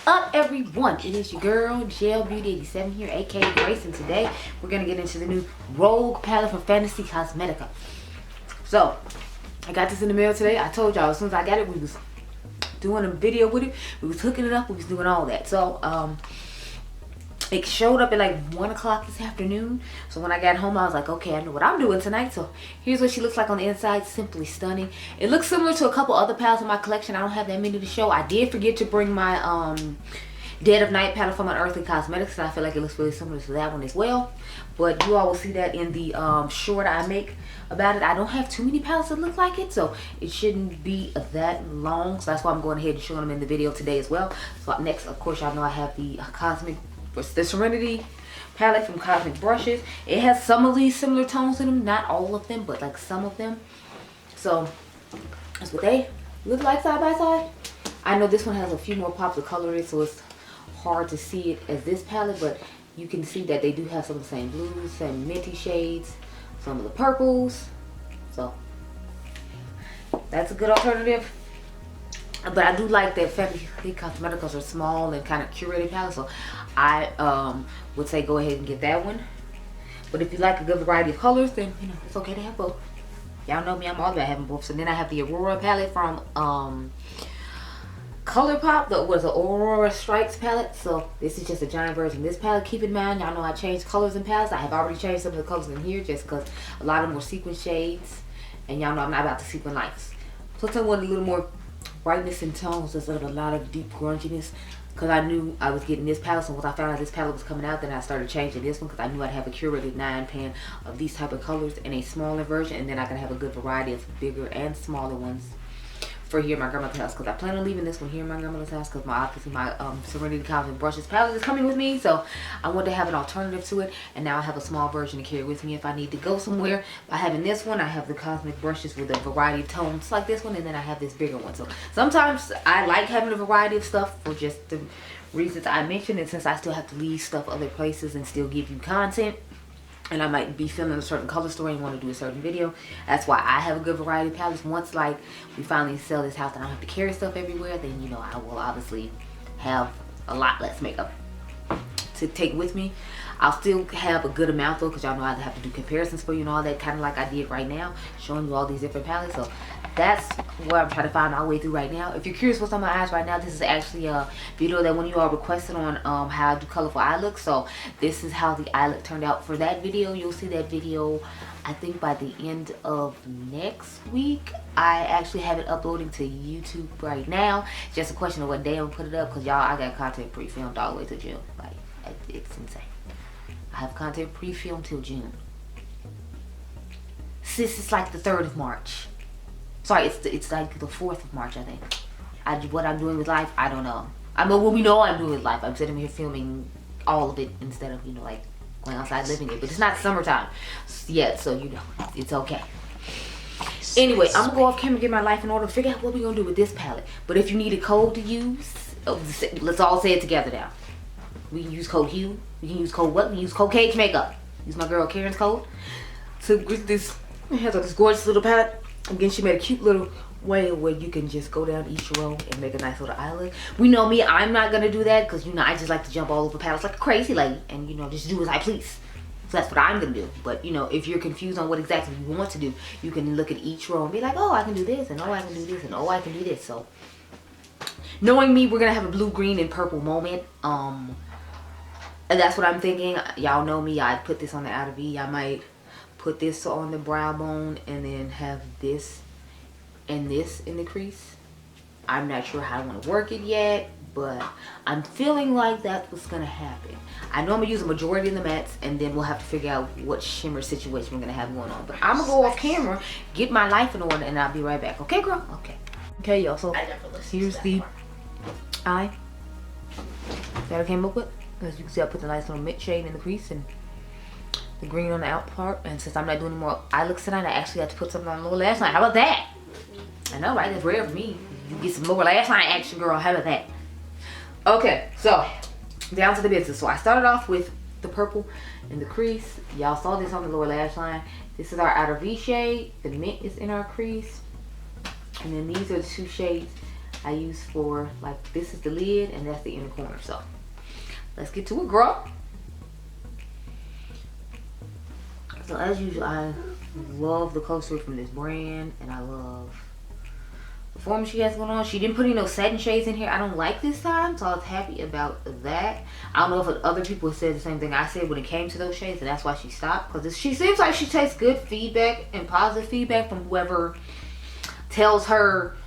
up, everyone? It is your girl Gel Beauty 87 here, aka Grace, and today we're gonna get into the new Rogue palette from Fenty Cosmetica. So I got this in the mail today. I told y'all as soon as I got it, we was doing a video with it, we was hooking it up, we was doing all that. So it showed up at like 1 o'clock this afternoon. So when I got home, I was like, okay, I know what I'm doing tonight. So here's what she looks like on the inside. Simply stunning. It looks similar to a couple other palettes in my collection. I don't have that many to show. I did forget to bring my Dead of Night palette from Unearthly Cosmetics. I feel like it looks really similar to that one as well. But you all will see that in the short I make about it. I don't have too many palettes that look like it, so it shouldn't be that long. So that's why I'm going ahead and showing them in the video today as well. So next, of course, y'all know I have the the Serenity palette from Cosmic Brushes. It has some of these similar tones in them, not all of them, but like some of them. So that's what they look like side by side. I know this one has a few more pops of color in it, so it's hard to see it as this palette, but you can see that they do have some of the same blues, same minty shades, some of the purples. So that's a good alternative. But I do like that Fenty Cosmeticas are small and kind of curated palettes, so I would say go ahead and get that one. But if you like a good variety of colors, then you know it's okay to have both. Y'all know me, I'm all about having both. So then I have the Aurora palette from ColourPop, that was the Aurora Strikes palette. So this is just a giant version of this palette. Keep in mind, y'all know I changed colors in palettes. I have already changed some of the colors in here just because a lot of them were sequin shades, and y'all know I'm not about to sequin lights. Plus I wanted a little more brightness in tones instead of a lot of deep grunginess, because I knew I was getting this palette. So once I found out this palette was coming out, then I started changing this one because I knew I'd have a curated 9-pan of these type of colors in a smaller version, and then I could have a good variety of bigger and smaller ones for here in my grandmother's house, because I plan on leaving this one here in my grandmother's house because obviously my Serenity Cosmic Brushes palette is coming with me, so I want to have an alternative to it. And now I have a small version to carry with me if I need to go somewhere. By having this one, I have the Cosmic Brushes with a variety of tones like this one, and then I have this bigger one. So sometimes I like having a variety of stuff for just the reasons I mentioned, and since I still have to leave stuff other places and still give you content, and I might be filming a certain color story and want to do a certain video. That's why I have a good variety of palettes. Once like we finally sell this house and I don't have to carry stuff everywhere, then you know I will obviously have a lot less makeup to take with me. I'll still have a good amount though, because y'all know I have to do comparisons for you and all that, kind of like I did right now, showing you all these different palettes. So that's where I'm trying to find my way through right now. If you're curious what's on my eyes right now, this is actually a video that one of you all requested on how I do colorful eye looks. So this is how the eye look turned out for that video. You'll see that video I think by the end of next week. I actually have it uploading to YouTube right now. Just a question of what day I'm gonna put it up, because y'all, I got content pre-filmed all the way to June. Like, it's insane. I have content pre-filmed till June. Sis, it's like the 3rd of March. Sorry, it's like the 4th of March, I think. What I'm doing with life, I don't know. I mean, what we know I'm doing with life. I'm sitting here filming all of it instead of, you know, like going outside living it. But it's not summertime yet, so you know, it's okay. Anyway, I'm gonna go off camera and get my life in order, figure out what we're gonna do with this palette. But if you need a code to use, let's all say it together now. We can use code HUE. We can use code what? We can use code Cage Makeup. Use my girl Karen's code to get this. It has this gorgeous little palette. Again, she made a cute little way where you can just go down each row and make a nice little eye look. We know me, I'm not gonna do that because you know I just like to jump all over palettes like a crazy lady and you know just do as I please. So that's what I'm gonna do. But you know, if you're confused on what exactly you want to do, you can look at each row and be like, oh, I can do this, and oh, I can do this, and oh, I can do this. So knowing me, we're gonna have a blue, green, and purple moment. And that's what I'm thinking. Y'all know me, I put this on the outer V. I might put this on the brow bone and then have this and this in the crease. I'm not sure how I want to work it yet, but I'm feeling like that's what's gonna happen. I know I'm gonna use a majority of the mattes, and then we'll have to figure out what shimmer situation we're gonna have going on. But I'm gonna go off camera, get my life in order, and I'll be right back. Okay, girl? Okay. Okay, y'all. So here's the eye that I came up with. As you can see, I put the nice little mint shade in the crease and the green on the out part. And since I'm not doing any more eye looks tonight, I actually had to put something on the lower lash line. How about that? I know, right? That's rare for me. You get some lower lash line action, girl. How about that? Okay, so down to the business. So I started off with the purple in the crease. Y'all saw this on the lower lash line. This is our outer V shade. The mint is in our crease. And then these are the two shades I use for, like, this is the lid and that's the inner corner. So let's get to it, girl. So as usual, I love the coaster from this brand, and I love the form she has going on. She didn't put any no satin shades in here. I don't like this time, so I was happy about that. I don't know if other people said the same thing I said when it came to those shades, and that's why she stopped. Because she seems like she takes good feedback and positive feedback from whoever tells her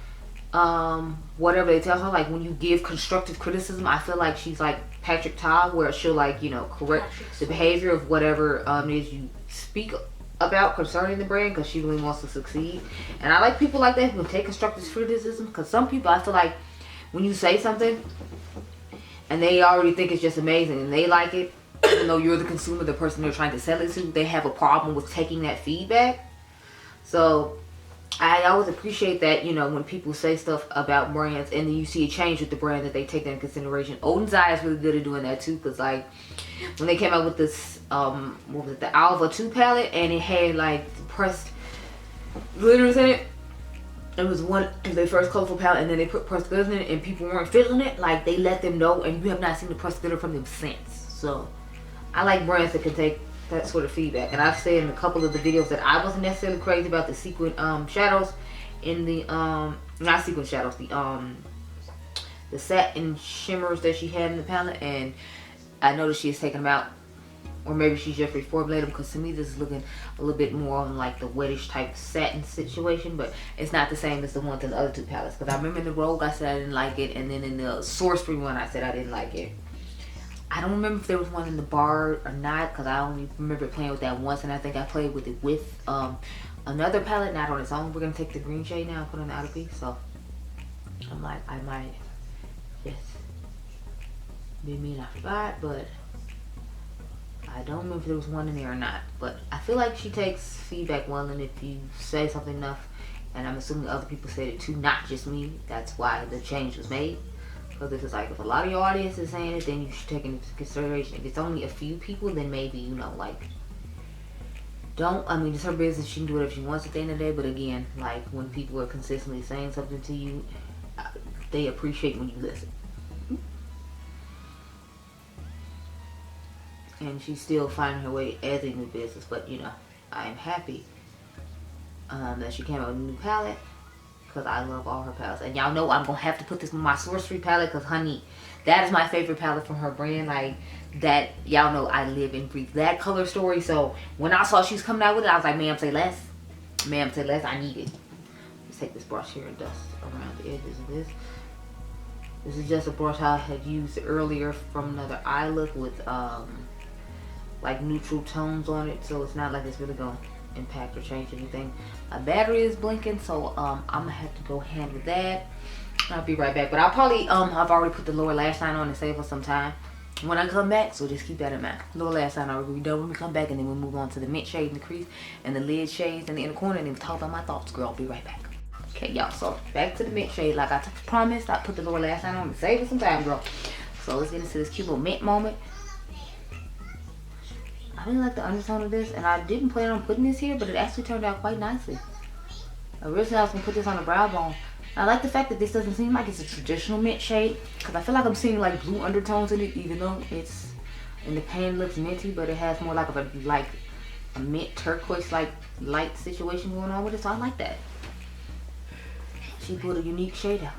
whatever they tell her. Like when you give constructive criticism, I feel like she's like Patrick Todd, where she'll, like, you know, correct the behavior of whatever is you speak about concerning the brand, because she really wants to succeed. And I like people like that who can take constructive criticism, because some people, I feel like when you say something and they already think it's just amazing and they like it, even though you're the consumer, the person they're trying to sell it to, they have a problem with taking that feedback. So I always appreciate that, you know, when people say stuff about brands and then you see a change with the brand, that they take that into consideration. Oden's Eye is really good at doing that too, because like when they came out with this what was it, the Alva 2 palette, and it had like pressed glitters in it. It was their first colorful palette, and then they put pressed glitters in it and people weren't feeling it. Like, they let them know, and you have not seen the pressed glitter from them since. So I like brands that can take that sort of feedback. And I've said in a couple of the videos that I wasn't necessarily crazy about the sequin shadows in the not sequin shadows, the satin shimmers that she had in the palette, and I noticed she has taken them out, or maybe she's just reformulated them, because to me this is looking a little bit more on like the wettish type satin situation, but it's not the same as the ones in the other two palettes. Because I remember in the Rogue I said I didn't like it, and then in the Sorcery one I said I didn't like it. I don't remember if there was one in the bar or not, because I only remember playing with that once, and I think I played with it with another palette, not on its own. We're going to take the green shade now and put on the outer piece, so I'm like, I might just be mean I forgot, but I don't remember if there was one in there or not. But I feel like she takes feedback well, and if you say something enough, and I'm assuming other people said it too, not just me, that's why the change was made. Because if it's like, if a lot of your audience is saying it, then you should take it into consideration. If it's only a few people, then maybe, you know, like, don't, I mean, it's her business, she can do whatever she wants at the end of the day. But again, like, when people are consistently saying something to you, they appreciate when you listen. And she's still finding her way as a new business. But, you know, I am happy that she came out with a new palette, because I love all her palettes. And y'all know I'm going to have to put this in my Sorcery palette, because, honey, that is my favorite palette from her brand. Like, that, y'all know I live and breathe that color story. So, when I saw she was coming out with it, I was like, ma'am, say less. Ma'am, say less. I need it. Let's take this brush here and dust around the edges of this. This is just a brush I had used earlier from another eye look with, like, neutral tones on it. So, it's not like it's really going to impact or change anything. My battery is blinking, so I'm gonna have to go handle that. I'll be right back, but I'll probably I've already put the lower lash line on to save us some time when I come back, so just keep that in mind. Lower lash line already done when we come back, and then we'll move on to the mint shade in the crease and the lid shades in the inner corner, and then talk about my thoughts, girl. I'll be right back. Okay, y'all, so back to the mint shade. Like I promised, I put the lower lash line on to save us some time, girl. So let's get into this cute little mint moment. I really like the undertone of this, and I didn't plan on putting this here, but it actually turned out quite nicely. Originally I was going to put this on the brow bone. I like the fact that this doesn't seem like it's a traditional mint shade, because I feel like I'm seeing like blue undertones in it, even though it's in the pan looks minty, but it has more like of a mint turquoise like light situation going on with it, so I like that. She put a unique shade out,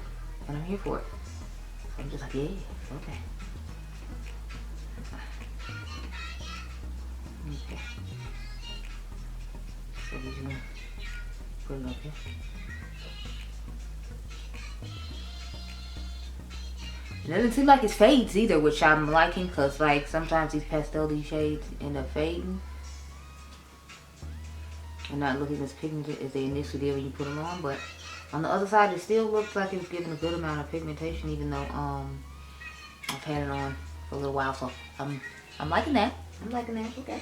and I'm here for it. So I'm just like, yeah, okay. Okay. So we're just gonna put it up here. It doesn't seem like it fades either, which I'm liking, because like sometimes these pastel shades end up fading and not looking as pigmented as they initially did when you put them on. But on the other side, it still looks like it's giving a good amount of pigmentation, even though I've had it on for a little while. So I'm liking that. I'm liking that. Okay.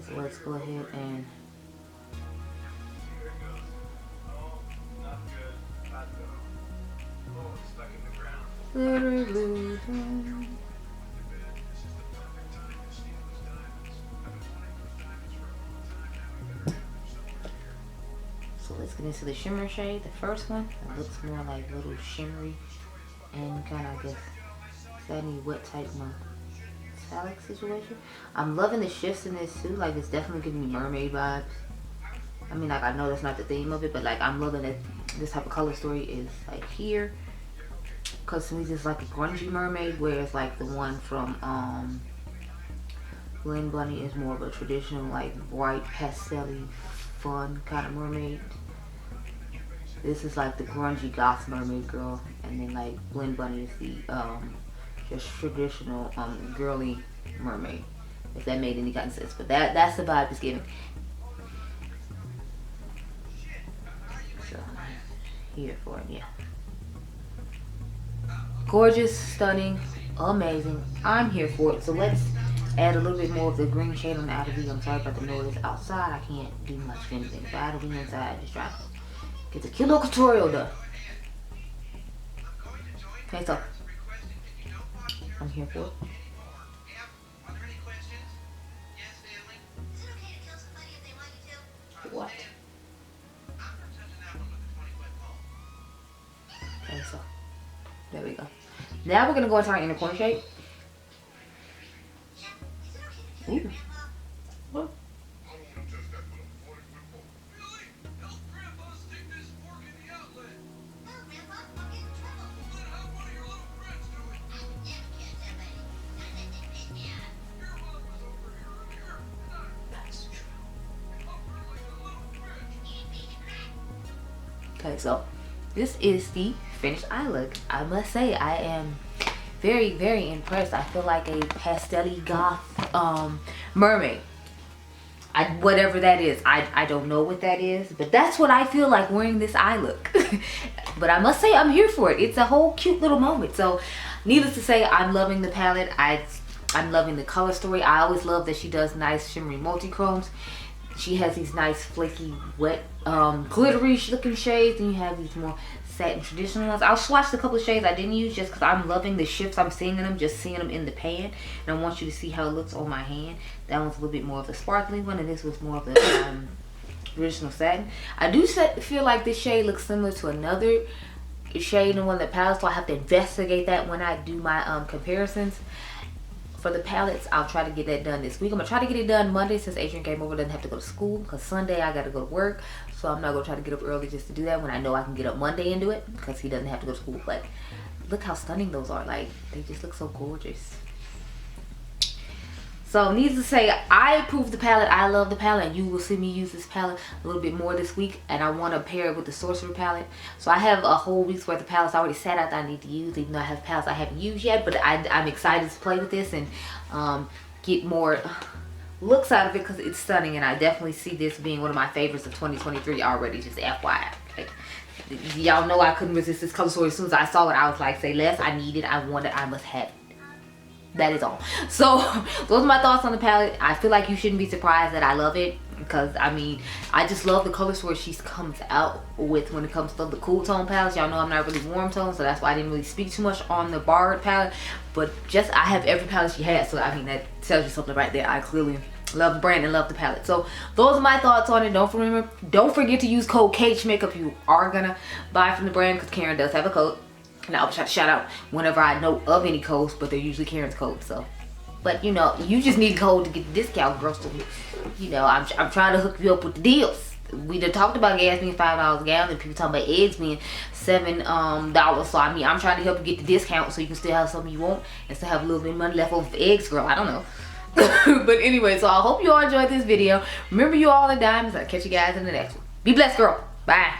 So let's go ahead and let's get into the shimmer shade. The first one, it looks more like a little shimmery and kind of, I guess, satiny wet type metallic situation. I'm loving the shifts in this too. Like, it's definitely giving me mermaid vibes. I mean, like, I know that's not the theme of it, but like, I'm loving that this type of color story is like here. Cause to me, it's like a grungy mermaid, whereas like the one from Lynn Bunny is more of a traditional, like, bright, pastel-y, fun kind of mermaid. This is like the grungy goth mermaid girl, and then like Lynn Bunny is the just traditional girly mermaid, if that made any kind of sense. But that's the vibe it's giving. So here for it, yeah. Gorgeous, stunning, amazing. I'm here for it. So let's add a little bit more of the green shade on the outer V. I'm sorry about the noise outside. I can't do much of anything. If I had to be inside, just try to get the cute little tutorial done. Okay, so I'm here for it. What? Okay, so there we go. Now we're gonna go into our inner corner shade. Ooh. What? Okay, so this is the finished eye look. I must say, I am very, very impressed. I feel like a pastel-y goth mermaid. Whatever that is, I don't know what that is, but that's what I feel like wearing this eye look. But I must say, I'm here for it. It's a whole cute little moment. So needless to say, I'm loving the palette. I'm loving the color story. I always love that she does nice shimmery multi-chromes. She has these nice flaky, wet, glittery looking shades, and you have these more satin traditional ones. I'll swatch the couple of shades I didn't use just because I'm loving the shifts I'm seeing in them, just seeing them in the pan. And I want you to see how it looks on my hand. That one's a little bit more of the sparkling one, and this was more of the traditional satin. I do feel like this shade looks similar to another shade in one of the palettes, so I have to investigate that when I do my comparisons. For the palettes, I'll try to get that done this week. I'm gonna try to get it done Monday since Adriangameover doesn't have to go to school, because Sunday I gotta go to work. So I'm not gonna try to get up early just to do that when I know I can get up Monday and do it, because he doesn't have to go to school. But look how stunning those are. Like, they just look so gorgeous. So needless to say, I approve the palette. I love the palette, and you will see me use this palette a little bit more this week. And I want to pair it with the Sorcerer palette. So I have a whole week's worth of palettes already sat out that I need to use, even though I have palettes I haven't used yet. But I'm excited to play with this and get more looks out of it, because it's stunning. And I definitely see this being one of my favorites of 2023 already, just FYI. Like, y'all know I couldn't resist this color story. As soon as I saw it, I was like, say less. I need it. I want it. I must have it. That is all. So those are my thoughts on the palette. I feel like you shouldn't be surprised that I love it, because I mean, I just love the color story she comes out with when it comes to the cool tone palettes. Y'all know I'm not really warm tone, so that's why I didn't really speak too much on the barred palette. But just, I have every palette she has, so I mean, that tells you something right there. I clearly love the brand and love the palette. So those are my thoughts on it. Don't forget to use code CAGEMAKEUP if you are gonna buy from the brand, because Karen does have a code. And I'll try to shout out whenever I know of any codes, but they're usually Karen's codes. So, but you know, you just need a code to get the discount, girl. So, you know, I'm trying to hook you up with the deals. We done talked about gas being $5 a gallon, and people talking about eggs being $7. So I mean, I'm trying to help you get the discount so you can still have something you want and still have a little bit of money left over for eggs, girl. I don't know. But anyway, so I hope you all enjoyed this video. Remember, you all are diamonds. I'll catch you guys in the next one. Be blessed, girl. Bye.